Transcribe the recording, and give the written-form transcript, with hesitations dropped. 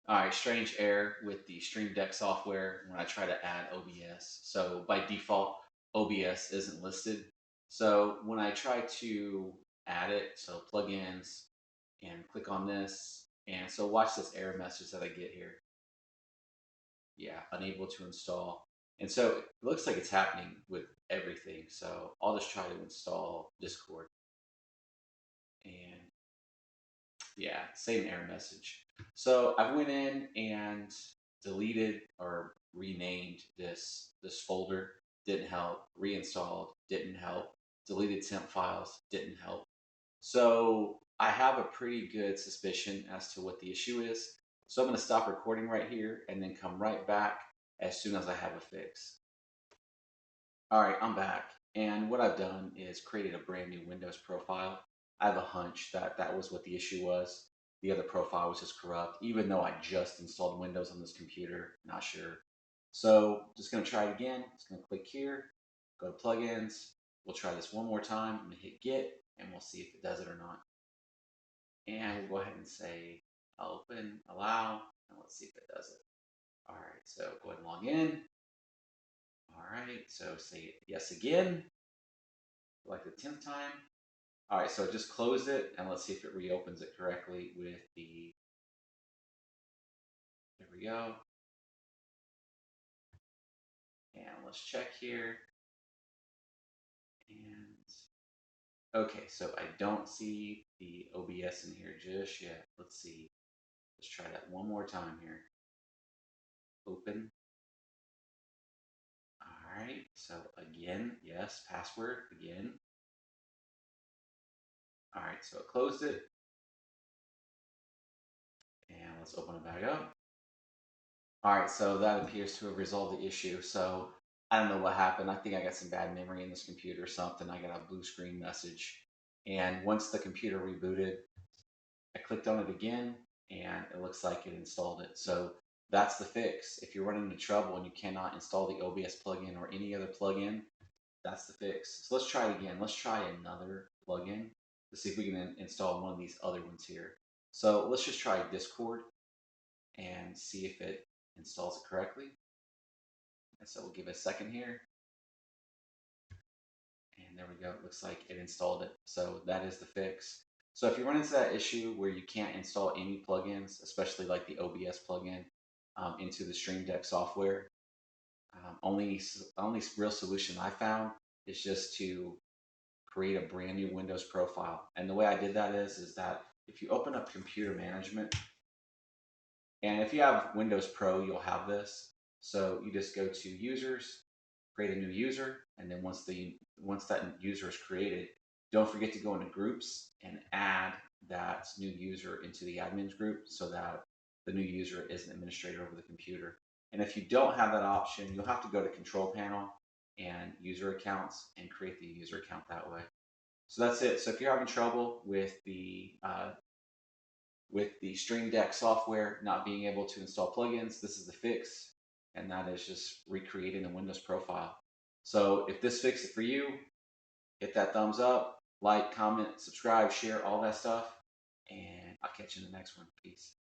All right, strange error with the Stream Deck software when I try to add OBS. So by default, OBS isn't listed. So when I try to add it, so plugins and click on this, and so watch this error message that I get here. Yeah, unable to install. And so it looks like it's happening with everything. So I'll just try to install Discord. And yeah, same error message. So I went in and deleted or renamed this folder. Didn't help. Reinstalled. Didn't help. Deleted temp files. Didn't help. So I have a pretty good suspicion as to what the issue is. So I'm going to stop recording right here and then come right back as soon as I have a fix. All right, I'm back. And what I've done is created a brand new Windows profile. I have a hunch that that was what the issue was. The other profile was just corrupt, even though I just installed Windows on this computer. Not sure. So just going to try it again. Just going to click here, go to plugins. We'll try this one more time. I'm going to hit get, and we'll see if it does it or not. And we'll go ahead and say open, allow, and let's see if it does it. All right, so go ahead and log in. All right, so say yes again, like the 10th time. All right, so just close it and let's see if it reopens it correctly with the, there we go. And let's check here. And okay, so I don't see the OBS in here just yet. Let's see. Let's try that one more time here. Open. All right, so again, yes, password again. All right, so it closed it. And let's open it back up. All right, so that appears to have resolved the issue. So I don't know what happened. I think I got some bad memory in this computer or something. I got a blue screen message. And once the computer rebooted, I clicked on it again and it looks like it installed it. So that's the fix. If you're running into trouble and you cannot install the OBS plugin or any other plugin, that's the fix. So let's try it again. Let's try another plugin to see if we can install one of these other ones here. So let's just try Discord and see if it installs it correctly. And so we'll give it a second here. And there we go. It looks like it installed it. So that is the fix. So if you run into that issue where you can't install any plugins, especially like the OBS plugin, into the Stream Deck software, only real solution I found is just to create a brand new Windows profile. And the way I did that is that if you open up computer management, and if you have Windows Pro, you'll have this. So you just go to users, create a new user, and then once that user is created, don't forget to go into groups and add that new user into the admins group so that the new user is an administrator over the computer. And if you don't have that option, you'll have to go to control panel and user accounts and create the user account that way. So that's it. So if you're having trouble with the Stream Deck software not being able to install plugins, this is the fix, and that is just recreating the Windows profile. So if this fixed it for you, hit that thumbs up, like, comment, subscribe, share, all that stuff, and I'll catch you in the next one. Peace.